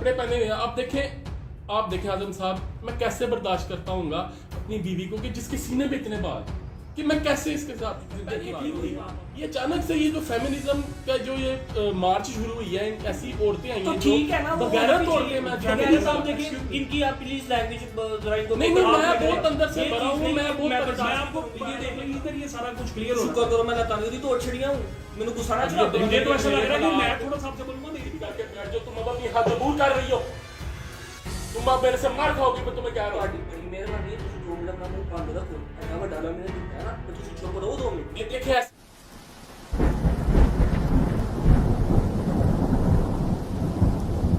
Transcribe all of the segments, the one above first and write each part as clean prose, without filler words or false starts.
कपड़े पहने हुए हैं। आप देखें आजम साहब, मैं कैसे बर्दाश्त करता हूँ अपनी बीवी को कि जिसके सीने पे इतने बाल, कि मैं कैसे इसके साथ ये अचानक से ये जो फेमिनिज्म का जो ये मार्च शुरू हुई है, ऐसी औरतें आई हैं ठीक है ना, बगैरत औरतें। मैं साहब देखिए इनकी आप प्लीज लैंग्वेज जरा इनको नहीं मैं बहुत अंदर से भरा हूँ, मैं बहुत मैं आपको ये देख लेंगे इधर ये सारा कुछ क्लियर हो शुक्र करो मैं लतानी दी तोड़ छड़िया हूं मैंने गुस्सा ना चढ़ा मुझे तो ऐसा लग रहा है कि मैं थोड़ा सा आपसे बोलूंगा मेरी भी करके बैठ जाओ। तुम अब अपनी हद अबूर कर रही हो, तुम अब मेरे से मार खाओगे। मैं तुम्हें कह रहा हूं मेहरबानी तुम जो मेरा नाम बंद रखो, ऐसा बड़ा डाला मैंने है ना, तो तुम चुप करो 2 मिनट। ये देखिए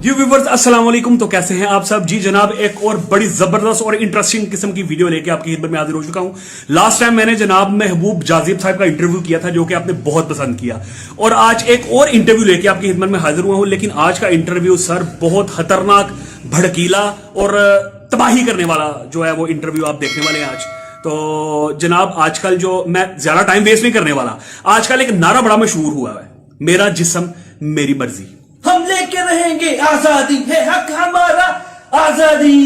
जी व्यूवर्स अस्सलाम वालेकुम। तो कैसे हैं आप सब? जी जनाब, एक और बड़ी जबरदस्त और इंटरेस्टिंग किस्म की वीडियो लेके आपकी खिदमत में हाजिर हो चुका हूं। लास्ट टाइम मैंने जनाब महबूब जाजिब साहब का इंटरव्यू किया था, जो कि आपने बहुत पसंद किया, और आज एक और इंटरव्यू लेके आपकी खिदमत में हाजिर हुआ हूं। लेकिन आज का इंटरव्यू सर बहुत खतरनाक, भड़कीला और तबाही करने वाला जो है वो इंटरव्यू आप देखने वाले हैं आज। तो जनाब आजकल जो, मैं ज्यादा टाइम वेस्ट नहीं करने वाला, आजकल एक नारा बड़ा मशहूर हुआ है, मेरा जिस्म मेरी मर्जी। हम लेके रहेंगे आजादी है हक हमारा, आजादी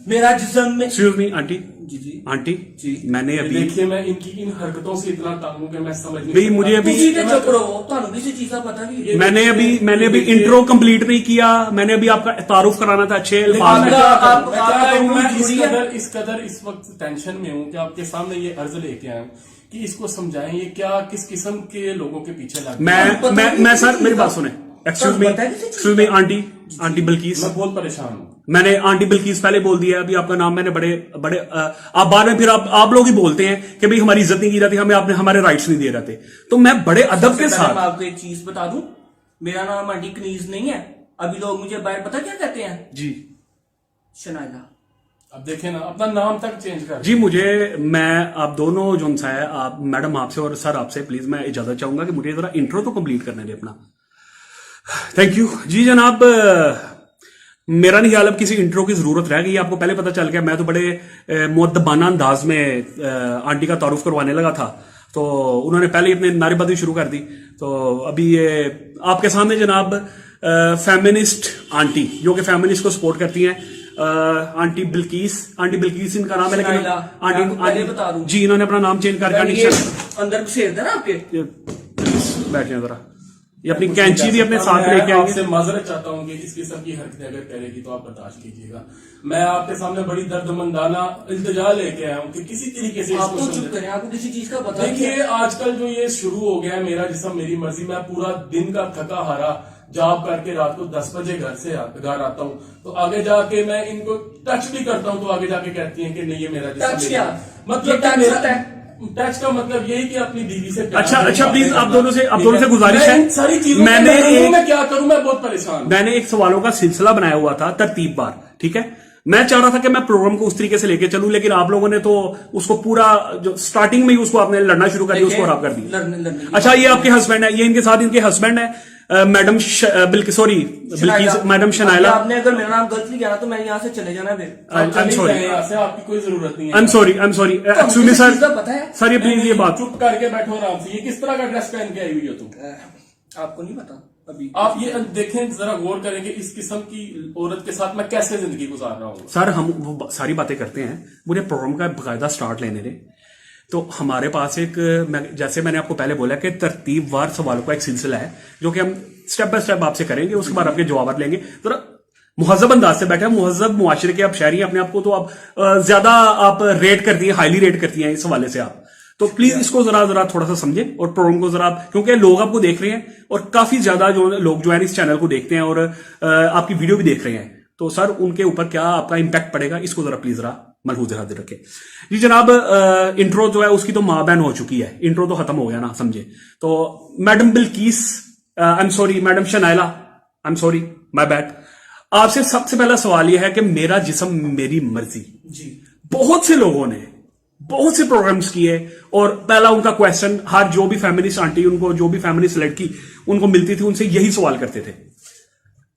मेरा जिस्म में। एक्सक्यूज मी आंटी जी आंटी जी, मैंने अभी देखिए मैं इनकी इन हरकतों से इतना तंग हूं कि मैं समझ नहीं भाई मुझे अभी चुप रहो, ਤੁਹਾਨੂੰ किसी चीज का पता नहीं। मैंने अभी इंट्रो कंप्लीट नहीं किया, मैंने अभी आपका तारुफ कराना था अच्छे अल्फाज में। इस कदर इस वक्त टेंशन में हूं कि आपके सामने ये अर्ज लेके आया हूं कि इसको समझाएं ये क्या किस किस्म के लोगों के पीछे लग। मैं सर मेरी बात सुने, एक्सक्यूज मी आंटी बिल्किस, मैं बहुत परेशान हूं। मैंने आंटी बिल्किस पहले बोल दिया, अभी आपका नाम मैंने बड़े आप बाद में फिर आप लोग ही बोलते हैं कि भाई हमारी इज्जत नहीं की जाती, हमें आपने हमारे राइट्स नहीं दे रहे थे। तो मैं बड़े अदब के साथ मैं आपको एक चीज बता दूं, मेरा नाम आंटी कनीज नहीं है। अभी लोग मुझे बाहर पता क्या कहते हैं जी, शनाइला। अब देखे ना, अपना नाम तक चेंज कर। जी मैं आप दोनों जो सा है, आप मैडम आपसे और सर आपसे प्लीज मैं इजाजत चाहूंगा कि मुझे जरा इंट्रो तो कंप्लीट करने दे अपना। थैंक यू जी जनाब। मेरा नहीं ख्याल अब किसी इंट्रो की जरूरत रह गई, आपको पहले पता चल गया। मैं तो बड़े मुअद्दबाना अंदाज में आंटी का तारुफ करवाने लगा था, तो उन्होंने पहले ही अपने नारेबाजी शुरू कर दी। तो अभी ये आपके सामने जनाब फेमिनिस्ट आंटी, जो कि फेमिनिस्ट को सपोर्ट करती हैं, आंटी बिल्किस इनका नाम है, लेकिन आंटी बता दूं जी इन्होंने अपना नाम चेंज करके अंदर घुसेड़ देना आपके। बैठे जरा, ये अपनी कैंची भी अपने साथ लेके आएंगे। आपसे माजरत चाहता हूं कि इस किस्म की हरकतें अगर करेगी तो आप बर्दाश्त कीजिएगा। मैं आपके सामने बड़ी दर्दमंदाना इल्तिजा लेके आया हूं कि किसी तरीके से आप तो चुप करें, आपको किसी चीज का पता नहीं। देखिए आजकल जो ये शुरू हो गया है, मेरा जिस्म मेरी मर्जी, मैं पूरा दिन का थका हारा जॉब करके रात को 10 बजे घर आता हूँ, तो आगे जाके मैं इनको टच भी करता हूँ तो आगे जाके कहती हैं कि नहीं ये मेरा जिस्म, मतलब टच का मतलब यही कि अपनी बीवी से अच्छा प्लीज आप दोनों से गुजारिश है, सारी चीजों मैं क्या करूं, मैं बहुत परेशान। मैंने एक सवालों का सिलसिला बनाया हुआ था तरतीबवार, ठीक है। मैं चाह रहा था कि मैं प्रोग्राम को उस तरीके से लेके चलूं, लेकिन आप लोगों ने तो उसको पूरा जो स्टार्टिंग में ही उसको आपने लड़ना शुरू कर दिया, उसको खराब कर दिया। अच्छा ये आपके हस्बैंड है, ये इनके साथ इनके हस्बैंड है मैडम बिल्किस, मैडम शनाइला। आपने अगर मेरा नाम गलत लिया तो मैं यहाँ से चले जाना फिर। आपकी कोई जरूरत नहीं है। आई एम सॉरी एक्चुअली सर ये प्लीज ये बात चुप करके बैठो आराम से। ये किस तरह का ड्रेस पहन के आई हुई हो तुम? आपको नहीं पता अभी? आप ये देखें, जरा गौर करें कि इस किस्म की औरत के साथ मैं कैसे जिंदगी गुजार रहा हूँ। सर हम वो सारी बातें करते हैं, मुझे प्रोग्राम का बाकायदा स्टार्ट लेने दें। तो हमारे पास जैसे मैंने आपको पहले बोला कि तरतीबवार सवालों का एक सिलसिला है, जो कि हम स्टेप बाय स्टेप आपसे करेंगे, उसके बाद आपके जवाब लेंगे। जरा मुहज़्ज़ब अंदाज से बैठे, मुहज़्ज़ब मुआशरे के आप शहरी हैं, अपने आप को तो आप ज्यादा आप रेट करती हैं, हाईली रेट करती हैं इस हवाले से आप। तो प्लीज इसको जरा थोड़ा सा समझें और प्रोग्राम को जरा, क्योंकि लोग आपको देख रहे हैं और काफी ज्यादा जो लोग जो है इस चैनल को देखते हैं और आपकी वीडियो भी देख रहे हैं, तो सर उनके ऊपर क्या आपका इंपैक्ट पड़ेगा, इसको जरा प्लीज जरा मलहूज़ हाजिर रखें। जी जनाब, इंट्रो जो है उसकी तो माँ बहन हो चुकी है, इंट्रो तो खत्म हो गया ना, समझे। तो madam Bilkis, I am sorry madam Shanaila, I am sorry my bad. आपसे सबसे पहला सवाल यह है कि मेरा जिस्म मेरी मर्जी जी, बहुत से लोगों ने बहुत से प्रोग्राम्स किए, और पहला उनका क्वेश्चन हर जो भी फेमिनिस्ट आंटी, उनको जो भी फेमिनिस्ट लड़की उनको मिलती थी, उनसे यही सवाल करते थे।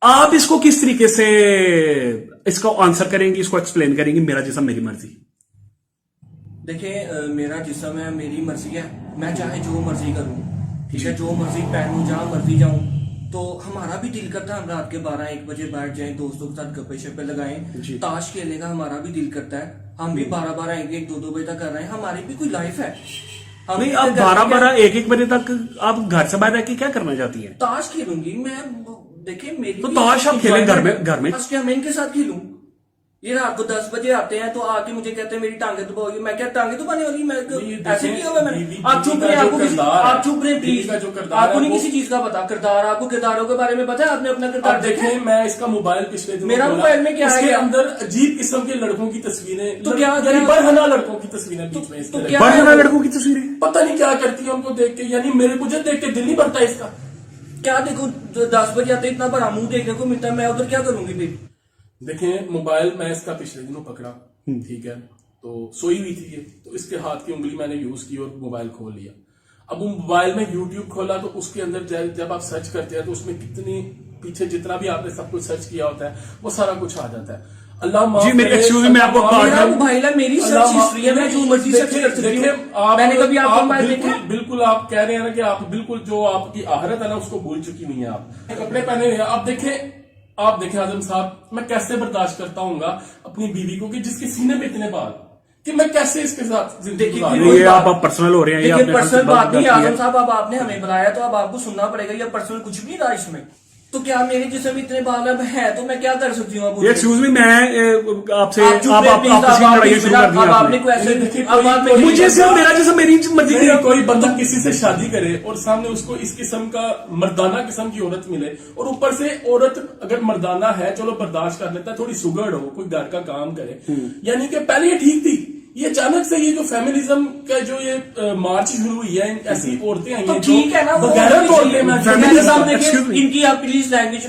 आप इसको किस तरीके से इसको आंसर करेंगे, इसको एक्सप्लेन करेंगे, मेरा जिस्म मेरी मर्जी? देखिए मेरा जिस्म है मेरी मर्जी है, मैं चाहे जो मर्जी करूं, ठीक है, जो मर्जी पहनूं, जहां मर्जी जाऊं, तो हमारा भी दिल करता है हम रात के 12-1 बजे बैठ जाएं, दोस्तों के साथ गप्पे शप्पे लगाएं, ताश खेलने का हमारा भी दिल करता है। हम भी 12-12, 1-1, 2-2 बजे तक कर रहे हैं, हमारी भी कोई लाइफ है। हम नहीं, भी आप घर में 12-12, 1-1 बजे तक आप घर से बाहर रह के क्या करना चाहती हैं? ताश खेलूंगी मैं। देखिए मेरी तो भी ताश आप खेलें घर में? ताश क्या मैं इनके साथ खेलूं? ये रात को 10 बजे आते हैं तो आके मुझे कहते हैं मेरी टांगे दबाओगी। मैं क्या टांगे दबाने वाली? मैं ऐसे नहीं होगा मैंने। आप चुप रहे, आप चुप रहे प्लीज। आपको नहीं किसी चीज का पता। किरदार, आपको किरदारों के बारे में पता है? आपने अपना किरदार देखे? मैं इसका मोबाइल पिछले दिन मेरा मोबाइल में क्या है? अंदर अजीब किस्म के लड़कों की तस्वीरें, तो क्या बरहना लड़कों की तस्वीरें बीच में, तो क्या बरहना लड़कों की तस्वीरें पता नहीं क्या करती है उनको देख के। यानी मुझे देख के दिल नहीं भरता इसका। क्या देखो 10 बजे आते इतना बड़ा मुंह देखने को मिलता है, मैं उधर क्या करूंगी फिर? देखें मोबाइल मैं इसका पिछले दिनों पकड़ा, ठीक है, तो सोई हुई थी ये, तो इसके हाथ की उंगली मैंने यूज की और मोबाइल खोल लिया। अब वो मोबाइल में यूट्यूब खोला तो उसके अंदर जब आप सर्च करते हैं तो उसमें कितनी पीछे जितना भी आपने सब कुछ सर्च किया होता है वो सारा कुछ आ जाता है। अल्लाह माफ जी, मेरे करे, एक्सक्यूज मी, मैं आपको मेरा मोबाइल है, मेरी सर्च हिस्ट्री है, मैं जो मर्जी सर्च कर सकती हूँ। मैंने कभी आपका मोबाइल देखा? बिल्कुल आप कह रहे हैं ना कि आप बिल्कुल जो आपकी आहरत है ना उसको भूल चुकी नहीं है। आप कपड़े पहने हुए हैं, आप देखें आजम साहब, मैं कैसे बर्दाश्त करता हूँ अपनी बीवी को कि जिसके सीने में इतने बाल, कि मैं कैसे इसके साथ जिंदगी गुजार रहा हूं। ये आप पर्सनल हो रहे हैं, ये देखिए आपने पर्सनल बात नहीं आजम साहब, अब आपने हमें बुलाया तो अब आपको सुनना पड़ेगा। ये पर्सनल कुछ भी नहीं रहा इसमें। तो क्या मेरे जिसम इतने बाल अब है तो मैं क्या कर सकती हूँ? ये एक्सक्यूज मी, मैं आपसे आप लड़ाई शुरू कर दी आपने कोई आपने। ऐसे मुझे सिर्फ मेरा जिसम मेरी मर्जी की। कोई बंदा किसी से शादी करे और सामने उसको इस किस्म का मर्दाना किस्म की औरत मिले और ऊपर से औरत अगर मर्दाना है चलो बर्दाश्त कर लेता है, थोड़ी सुगड़ हो, कोई घर का काम करे, यानी कि पहले ये ठीक थी, ये अचानक से ये जो फेमिनिज्म का जो ये मार्च शुरू हुई है, ऐसी औरतें आई तो हैं ठीक है ना, बगैर तोड़ने में इनकी आप प्लीज लैंग्वेज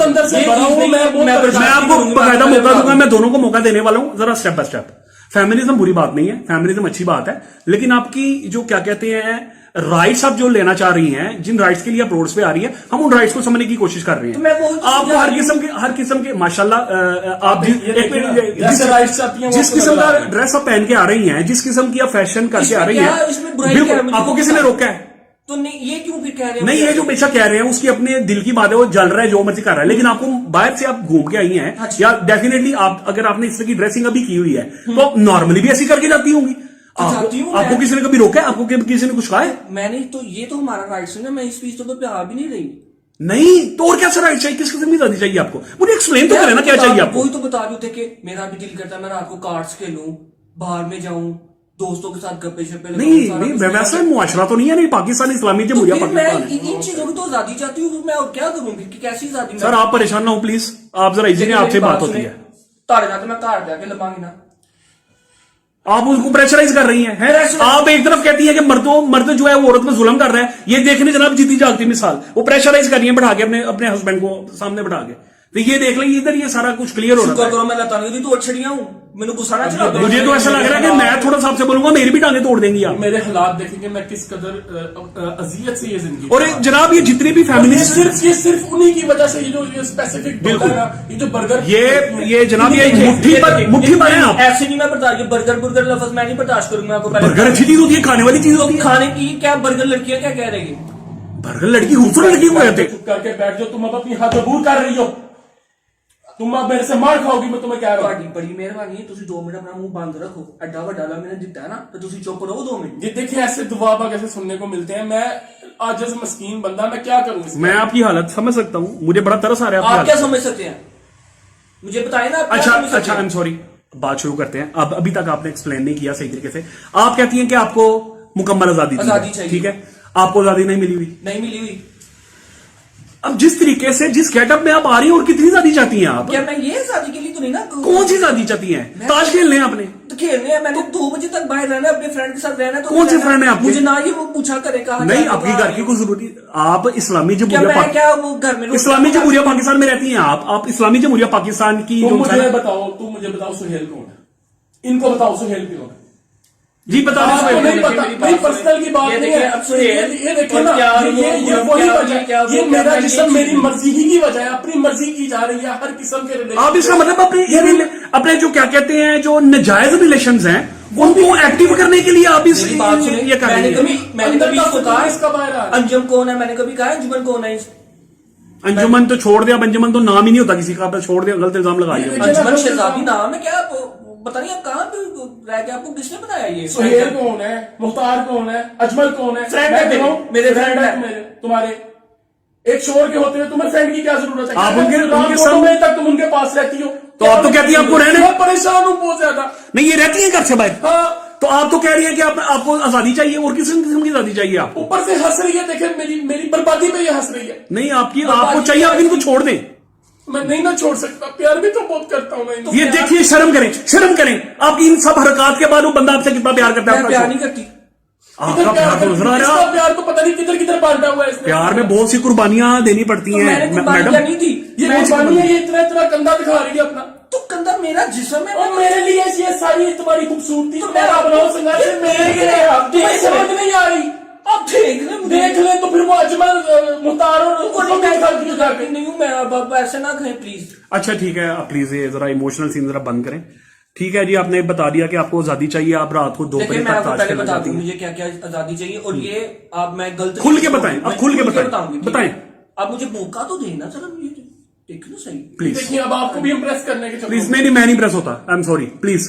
अंदर से भरा हूं मैं आपको बकायदा मौका दूंगा, मैं दोनों को मौका देने वाला हूं, जरा स्टेप बाय स्टेप। फेमिनिज्म बुरी बात नहीं है, फेमिनिज्म अच्छी बात है, लेकिन आपकी जो क्या कहते हैं राइट्स आप जो लेना चाह रही हैं, जिन राइट्स के लिए आप रोड्स पे आ रही हैं, हम उन राइट्स को समझने की कोशिश कर रहे हैं। आपको हर किस्म के माशाल्लाह आप जिस किस्म का ड्रेस आप पहन के आ रही हैं, जिस किस्म की आप फैशन करके आ रही हैं, आपको किसी ने रोका है? तो नहीं, ये क्यों फिर कह रहे हैं? नहीं, ये जो बेशक कह रहे हैं उसकी अपने दिल की बात है, वो जल रहा है, जो मर्जी कर रहा है, लेकिन आपको बाहर से आप घूम के आई हैं या डेफिनेटली आप अगर आपने इस तरह की ड्रेसिंग अभी की हुई है तो आप नॉर्मली भी ऐसी करके जाती होंगी। आपको किसी ने कभी रोका है? आपको किसी ने कुछ कहा है? मैंने तो ये तो हमारा राइट है, मैं इस चीज पे आ भी नहीं रही। नहीं तो और क्या राइट चाहिए? किस किस्म की शादी चाहिए आपको? मुझे एक्सप्लेन तो करें ना, क्या चाहिए आपको? वही तो बता रहे थे कि मेरा भी दिल करता है मैं रात को कार्ड्स खेलूं, बाहर में जाऊं, दोस्तों के साथ गप्पे शप्पे नहीं वैसा मुआशरा तो नहीं है, नहीं पाकिस्तान इस्लामी जमहूरिया पाकिस्तान है। इन चीजों की तो आजादी चाहती हूँ, मैं और क्या करूँ? कैसी आजादी? सर आप परेशान ना हो प्लीज, आप जरा इजी ने आपसे बात होती है। तारे जाते मैं घर जाके लबांगी ना। आप उसको प्रेशराइज कर रही हैं, आप एक तरफ कहती है कि मर्द जो है वो औरत में जुल्म कर रहा है, ये देखने जनाब जीती जागती मिसाल, वो प्रेशराइज कर रही है बैठा के अपने हस्बैंड को सामने बैठा के, तो ये देख लें इधर ये सारा कुछ क्लियर हो रहा है। करो मैं लतानी तो छड़ियां हूं, मैंने गुस्सा ना चढ़ा। मुझे तो ऐसा लग रहा है कि मैं थोड़ा सा आपसे बोलूंगा मेरी भी टांगे तोड़ देंगी आप। मेरे हालात देखेंगे मैं किस कदर अजियत से ये जिंदगी, और जनाब ये जितने भी फेमिनिस्ट सिर्फ उन्हीं की वजह से ये स्पेसिफिक बिल्कुल ये जो बर्गर ये जनाब ये मुट्ठी पर है आप। ऐसे नहीं मैं बर्दाश्त, बर्गर लफ्ज मैं नहीं बर्दाश्त करूंगा। आपको बर्गर अच्छी चीज होती है, खाने वाली चीज होती है। खाने की क्या बर्गर लड़कियां क्या कह रही है? बर्गर लड़की खूबसूरत लड़की को कहते। चुप करके बैठ जाओ, तुम अब अपनी हद अबूर कर रही हो, तुम अब मेरे से मार खाओगी, मैं तुम्हें कह रहा हूं। बड़ी मेहरबानी है, तुम 2 मिनट अपना मुंह बंद रखो, अड्डा वड्डा मैंने दिता है ना, तो तुम चुप रहो 2 मिनट। ये देखिए ऐसे दुआबा कैसे सुनने को मिलते हैं, मैं आज जैसे मस्कीन बंदा मैं क्या करूं? मैं आपकी हालत समझ सकता हूं, मुझे बड़ा तरस आ रहा है। आप क्या समझ सकते हैं मुझे बताएं ना। अच्छा आई एम सॉरी, बात शुरू करते हैं। अब अभी तक आपने एक्सप्लेन नहीं किया सही तरीके से। आप कहती हैं कि आपको मुकम्मल आजादी चाहिए, ठीक है, आपको आजादी नहीं मिली हुई। अब जिस तरीके से जिस गेटअप में आप आ रही हैं और कितनी शादी चाहती हैं आप? क्या मैं ये शादी के लिए तो नहीं ना। कौन सी शादी चाहती हैं? ताश खेलने हैं आपने? तो खेलने हैं, मैंने 2 बजे तक बाहर रहना है, अपने फ्रेंड के साथ रहना है। तो कौन से फ्रेंड है आपके? मुझे ना ये वो पूछा करे कहा नहीं, आपकी घर की कोई जरूरत। आप इस्लामी जमहूरिया इस्लामी जमहूरिया पाकिस्तान में रहती हैं आप इस्लामी जमहूरिया पाकिस्तान की। तुम मुझे बताओ सुहेल कौन है? इनको बताओ सुहेल कौन है? जी बता दें। नहीं पता, नहीं पर्सनल की बात नहीं है। अब ये देखो ना, ये वही वजह, ये मेरा जिस्म मेरी मर्जी ही की वजह है, अपनी मर्जी की जा रही है हर किस्म के रिलेशन। आप इसका मतलब अपने जो क्या कहते हैं जो नाजायज रिलेशंस हैं उनको एक्टिव करने के लिए आप इस मेरी बात सुनिए, ये कर रहे हैं। मैंने कभी इसको कहा इसका बाहर आ रहा है। अंजुम कौन है, मैंने कभी कहा अंजुमन कौन है? अंजुमन तो छोड़ दिया, अंजुमन तो नाम ही नहीं होता किसी का, आप छोड़ दिया, गलत इल्जाम लगा दिया। अंजुमन शहजादी नाम है क्या? पता नहीं आप कहाँ पे रह के, आपको किसने बनाया ये? सुहेल कौन है, मुख्तार कौन है, अजमल कौन है? फ्रेंड मैं है कहूं, मेरे फ्रेंड फ्रेंड है है। मेरे, तुम्हारे एक शोर के होते हुए तुम्हें फ्रेंड की क्या जरूरत है? आप उनके- रात उनके 2 सामने- बजे तक तुम उनके पास रहती हो, तो आप तो कहती हैं आपको रहने- मैं परेशान हूँ बहुत ज्यादा। नहीं, ये रहती है घर से बाहर। हाँ, तो आप तो कह रही है कि आपको आजादी चाहिए, और किस किस्म की आजादी चाहिए आपको? ऊपर से हंस रही है, देखे मेरी मेरी बर्बादी पे ये हंस रही है। नहीं, आपको चाहिए, आप इनको छोड़ दें। मैं नहीं ना छोड़ सकता, प्यार भी तो बहुत करता हूँ मैं इनको। ये देखिए, शर्म करें, शर्म करें। आपकी इन सब हरकत के बाद वो बंदा आपसे कितना प्यार करता है? मैं आपका प्यार शौक। नहीं करती। आपका प्यार तो नजर आ रहा इसका है। प्यार तो पता नहीं किधर किधर बांटा हुआ है इसने। प्यार में बहुत सी कुर्बानियां देनी पड़ती तो हैं मैंने कुर्बानी मैडम। नहीं दी। ये मैं कुर्बानी है, ये इतना इतना कंधा दिखा रही है अपना। तो कंधा मेरा जिस्म है। और मेरे लिए ये सारी तुम्हारी खूबसूरती तो मेरा मैं- बनाओ संघर्ष ये मेरे देख लिए रहे हैं आप, देख तुम्हें रहे हैं। समझ नहीं आ रही। आप देख रहे हैं, देख ले तो फिर वो अजमल मुख्तार और उनको उसको नहीं, भी दिखा दियो जाके। नहीं हूँ मैं, अब ऐसे ना कहें प्लीज। अच्छा ठीक है, आप प्लीज ये जरा इमोशनल सीन जरा बंद करें। ठीक है जी, आपने बता दिया कि आपको आजादी चाहिए, आप रात को 2 देखिए बजे मैं तक आपको ताश पहले खेलना बता चाहती दूं हैं। मुझे क्या क्या आजादी चाहिए, और ये आप मैं गलत खुल के बताएं, आप खुल के बताएं, बताऊंगी, ठीक बताएं। है? आप मुझे मौका तो देना जरा, मुझे देखो ना सही। प्लीज देखिए अब आपको भी इम्प्रेस करने के चक्कर प्लीज, नहीं मैं नहीं प्रेस होता, आई एम सॉरी, प्लीज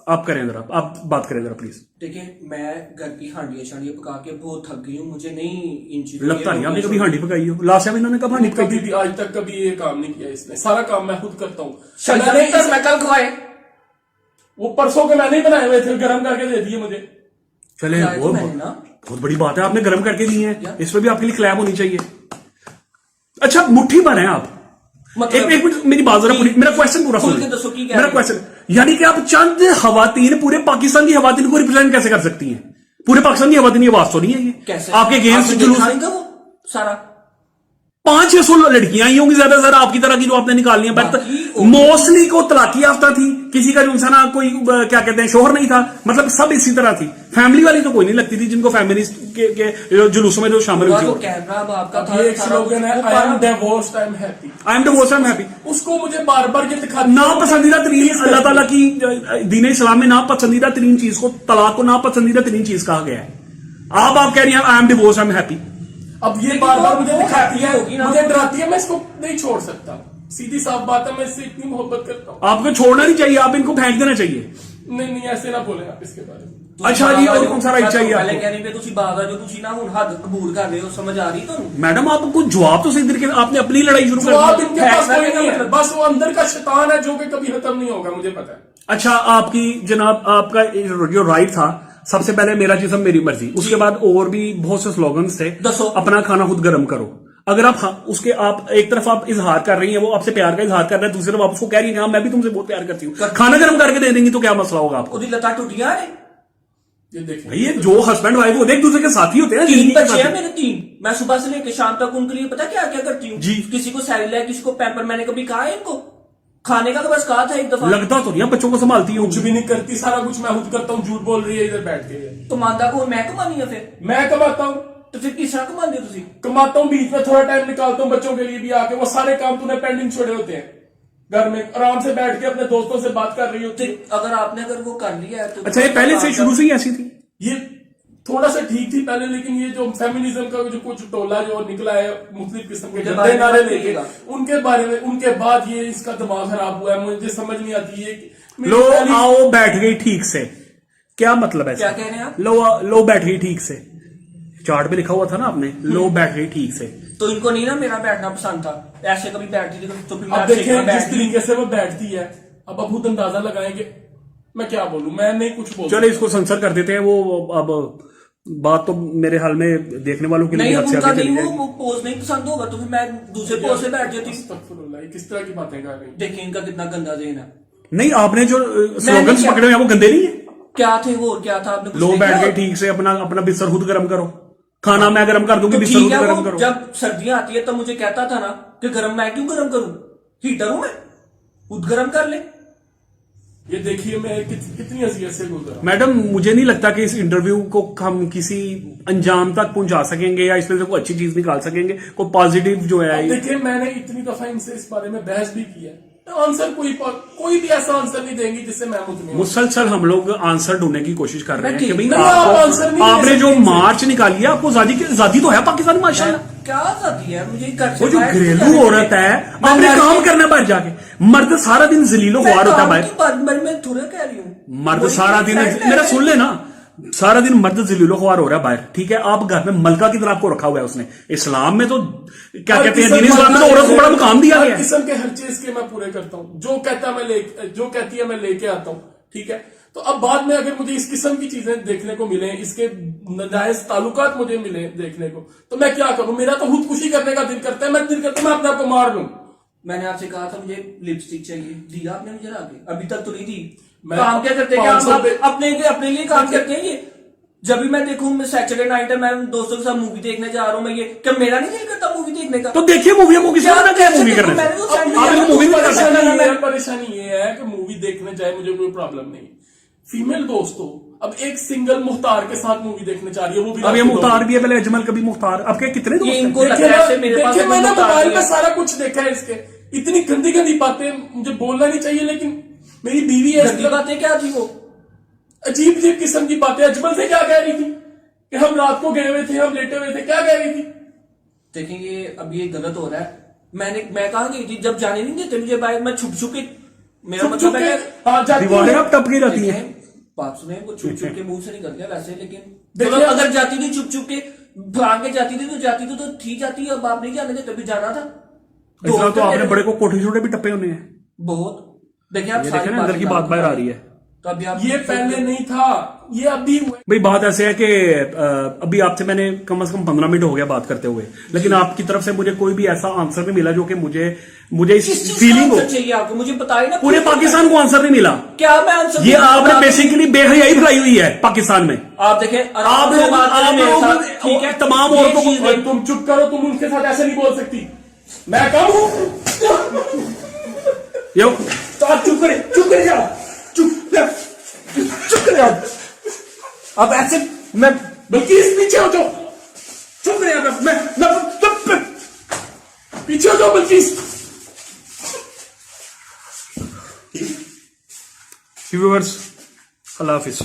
आप करें जरा, आप बात करें जरा प्लीज। देखिए मैं घर की हांडियां शांडियां पका के बहुत थक गई हूँ, मुझे नहीं इन चीजों लगता नहीं आपने कभी हांडी पकाई हो। लास्ट टाइम इन्होंने कब हांडी पकाई कभी थी? भी आज तक कभी ये काम नहीं किया इसने। सारा काम मैं खुद करता हूँ। शलगम तक मैं कल खवाए। वो परसों के मैंने ही बनाए हुए थे, गर्म करके दे दिए मुझे। चले खिलाए तो बहुत मैंने ना। बहुत बड़ी बात है, आपने गर्म करके दिए हैं, इसमें भी आपके लिए क्लैप होनी चाहिए। अच्छा मुट्ठी भर हैं आप। मतलब एक मिनट मेरी बात जरा पूरी, मेरा क्वेश्चन पूरा खुल सुन के दसो की कह मेरा रही क्वेश्चन, यानी कि आप चंद खवातीन पूरे पाकिस्तान की खवातीन को रिप्रेजेंट कैसे कर सकती हैं? पूरे पाकिस्तान की खवातीन की आवाज तो नहीं है ये? कैसे आपके अगेंस्ट आपने जुलूस देखा नहीं था वो सारा? 500-600 लड़कियां आई होंगी ज्यादा से ज्यादा आपकी तरह की जो आपने निकाली हैं, बट बाकी मोस्टली को तलाकी याफ्ता थी, किसी का जो इंसान कोई क्या कहते हैं शोहर नहीं था, मतलब सब इसी तरह थी। फैमिली वाली तो कोई नहीं लगती थी जिनको फेमिनिस्ट के जुलूसों में जो शामिल वो हुई तो थी। कैमरा अब आपका अब था, ये एक सारा स्लोगन है, कुछ- I am divorced, I am happy. I am divorce, I am happy. उसको मुझे बार बार ये दिखा नापसंदीदा तरीन अल्लाह ताला की दीन इस्लाम में नापसंदीदा तरीन चीज को तलाक को नापसंदीदा तरीन चीज कहा गया है। आप कह रही हैं I am divorce, I am happy. अब ये बार बार मुझे वो दिखाती है, होगी ना। मुझे डराती है, मैं इसको नहीं छोड़ सकता। सीधी साफ बात है, मैं इससे इतनी मोहब्बत करता हूँ। आपको छोड़ना नहीं चाहिए, आप इनको फेंक देना चाहिए। नहीं नहीं ऐसे ना बोले आप इसके बारे में। अच्छा जी, और कौन सा राइट चाहिए पहले आपको? कहने पे ਤੁਸੀਂ ਬਾਤ ਆ ਜੋ ਤੁਸੀਂ ਨਾ ਹੁਣ ਹੱਦ ਕਬੂਲ ਕਰ ਰਹੇ ਹੋ, ਸਮਝ ਆ ਰਹੀ ਤੁਹਾਨੂੰ? मैडम आप कुछ जवाब तो सही तरीके से, आपने अपनी लड़ाई शुरू तो आप कर दी। इनके पास फैसला कोई करना नहीं है, मतलब। बस वो अंदर का शैतान है जो कि कभी खत्म नहीं होगा, मुझे पता है। अच्छा आपकी जनाब, आपका जो राइट था, सबसे पहले मेरा जिस्म मेरी मर्जी, उसके बाद और भी बहुत से स्लोगन्स थे। दसो। अपना खाना खुद गर्म करो। अगर आप उसके आप एक तरफ आप इजहार कर रही हैं, वो आपसे प्यार का इजहार कर रहा है, दूसरी तरफ आप उसको कह रही हैं हाँ मैं भी तुमसे बहुत प्यार करती हूँ, खाना गर्म करके दे देंगी तो क्या मसला होगा आपको? ਉਹਦੀ ਲੱਤਾਂ ਟੁੱਟੀਆਂ ਨੇ। ये देखिए भाई ये जो हस्बैंड वाइफ होते हैं एक दूसरे के साथी होते हैं, 3 जिंदगी के बच्चे हैं साथी। मेरे 3। मैं सुबह से लेकर शाम तक उनके लिए पता क्या क्या करती हूँ? जी। किसी को सैलरी है, किसी को पैम्पर। मैंने कभी कहा है इनको खाने का? तो बस कहा था एक दफा। लगता तो नहीं आप बच्चों को संभालती हूँ। कुछ भी नहीं करती, सारा कुछ मैं खुद करता हूँ। झूठ बोल रही है इधर बैठ के ये। तो मानदा कौन? मैं कमानी है फिर? मैं कमाता हूँ, तो फिर किस तरह कमाते हो तुसी? कमाता हूँ, बीच में थोड़ा टाइम निकालता हूँ बच्चों के लिए भी आके। वो सारे काम तूने पेंडिंग छोड़े होते हैं, घर में आराम से बैठ के अपने दोस्तों से बात कर रही होती है। तो अगर आपने अगर वो कर लिया है तो अच्छा ये पहले से शुरू से ही ऐसी थी? ये थोड़ा सा ठीक थी पहले, लेकिन ये जो फेमिनिज्म का जो कुछ टोला जो निकला है मुख्तलिफ किस्म के उनके गंदे बारे में नारे बात लेके, करिएगा। उनके बारे में, उनके बाद ये इसका दिमाग खराब हुआ है। मुझे समझ नहीं आती है कि मेरी लो पहली- आओ बैठ गई ठीक से, क्या मतलब है क्या इसका? कह रहे हैं आप? लो बैठ गई ठीक से, चार्ट पे लिखा हुआ था ना आपने, लो बैठ गई ठीक से। तो इनको नहीं ना मेरा बैठना पसंद था, ऐसे कभी बैठती थी तो फिर मैं अब आपसे देखें इतना जिस बैठती। तरीके से वो बैठती है, अब खुद अंदाजा लगाएंगे। मैं क्या बोलूं, मैं नहीं कुछ बोल चलो इसको सेंसर कर देते हैं। वो अब बात तो मेरे हाल में देखने वालों के लिए नहीं हद से उनका आगे चली नहीं जाएगी। वो पोज नहीं पसंद होगा तो फिर मैं दूसरे पोज से बैठ जाती। अस्तगफुरुल्लाह, किस तरह की बातें कर रही हैं? देखिए इनका कितना गंदा ज़हन है। नहीं आपने जो स्लोगन्स क्या- पकड़े हैं वो गंदे नहीं है? क्या थे वो, क्या था आपने कुछ लो देखा? बैठ गई ठीक से, अपना अपना बिस्तर खुद गर्म करो, खाना मैं गर्म कर दूंगी, तो बिस्तर ठीक खुद है, गर्म वो करो। जब सर्दियां आती है तब मुझे कहता था ना कि गर्म मैं क्यों गर्म करूं, हीटर हूं मैं, खुद गर्म कर ले। ये देखिए मैं कितनी अजियत से गुजरा। मैडम मुझे नहीं लगता कि इस इंटरव्यू को हम किसी अंजाम तक पहुंचा सकेंगे या इसमें से कोई अच्छी चीज निकाल सकेंगे, कोई पॉजिटिव जो है अब देखिए मैंने इतनी दफा इनसे इस बारे में बहस भी की है, आंसर कोई भी ऐसा आंसर नहीं देंगी जिससे मैं मुतमिन हूं। मुसलसल हम लोग आंसर ढूंढने की कोशिश कर रहे हैं कि भाई नहीं, आप आंसर नहीं आपने दे जो सकते। मार्च निकाली है आपको आजादी तो है पाकिस्तान में माशाल्लाह। क्या आजादी है मुझे घर से वो जो बाहर घरेलू जाने औरत की- है मैं आपने घर काम से- करना बाहर जाके, मर्द सारा दिन जलीलो मैं ख्वार होता है काम बाहर। की बात मैं थोड़ा कह रही हूँ। मर्द वही सारा दिन, फ्लैट मेरा है। सुन लेना, सारा दिन मर्द जलीलो ख्वार हो रहा है बाहर, ठीक है। आप घर में मलका की तरह आपको रखा हुआ है उसने। इस्लाम में तो क्या कहते हैं, दीन इस्लाम में तो औरत को बड़ा मुकाम दिया गया हर है। किस्म के हर चीज के मैं पूरे करता हूँ, जो कहती है मैं लेके आता हूँ, ठीक है। तो अब बाद में अगर मुझे इस किस्म की चीजें देखने को मिले, इसके नाजायज ताल्लुकात मुझे मिले देखने को, तो मैं क्या करूं? मेरा तो खुदकुशी करने का दिल करता है, मैं अपने आप को मार लूं। मैंने आपसे कहा था मुझे लिपस्टिक चाहिए, दिया आपने मुझे लाके? अभी तक तो नहीं दी। मैं काम क्या करते हैं? 500 आप अपने लिए काम करते हैं ये। जब भी मैं देखूं, मैं सैटरडे नाइट है, मैं दोस्तों के साथ मूवी देखने जा रहा हूं, मैं ये क्या मेरा नहीं दिल करता मूवी देखने का? तो देखिए मूवी, मूवी क्या मूवी करने मैंने तो से। send आप किया। मूवी में कर सकते हैं। परेशानी ये है कि मूवी देखने जाए मुझे कोई प्रॉब्लम नहीं। फीमेल दोस्तों अब एक सिंगल मुख्तार के साथ मूवी देखने जा रही है, वो भी अब ये मुख्तार भी है, पहले अजमल कभी मुख्तार, अब क्या कितने दोस्त ये हैं? इनको लग रहा है ऐसे मेरे पास देखिए, मैंने मुख्तार मोबाइल नहीं पे है। सारा कुछ देखा है इसके। इतनी गंदी गंदी बातें मुझे बोलना नहीं चाहिए, लेकिन मेरी बीवी है, गंदी बातें क्या थी वो? अजीब अजीब किस्म की बातें। अजमल से क्या कह रही थी कि हम रात को गए हुए थे, हम लेटे हुए थे, क्या कह रही थी? देखें ये अब ये गलत हो रहा है। मैं कहा गई थी, जब जाने नहीं देते मुझे बाहर, मैं छुप छुप के, मेरा चुप मतलब चुप है के हाँ, जाती दीवारें है। अब टपकी जाती हैं। देखें, बात सुने, वो छुप छुप के मुंह से निकल गया वैसे, लेकिन देखिए, चलो अगर जाती थी छुप छुप के, भाग के जाती थी तो ठीक जाती। अब आप नहीं जाने देते, तभी जाना था। इसलिए तो आपने मेरे- बड़े को कोठे छोटे भी टप्पे होने हैं। बहुत। देखिए आप ये सारी देखें ना, अंदर की बात बाहर आ रही है। तो अभी आप ये पहले नहीं था, ये अभी हुआ। भाई बात ऐसे है कि अभी आपसे मैंने कम से कम 15 मिनट हो गया बात करते हुए, लेकिन आपकी तरफ से मुझे कोई भी ऐसा आंसर नहीं मिला जो कि मुझे किस इस चीज का फीलिंग हो। आंसर चाहिए आपको? मुझे बताइए ना। पूरे पाकिस्तान को आंसर नहीं मिला। क्या मैं आंसर ये दूं? आपने आप- बेसिकली बेहयाई फैलाई हुई है पाकिस्तान में। आप देखें, आप लोग ठीक है, तमाम ये औरतों चीज को, देख- तुम चुप करो, तुम उनके साथ ऐसे नहीं बोल सकती। मैं कम हूं। यो तो आप चुप करे जाओ, चुप करे जाओ। अब ऐसे मैं बल्कि इस पीछे हो जाओ, चुप करे जाओ। मैं पीछे हो जाओ बल्कि। व्यूअर्स, अल्लाह हाफिज।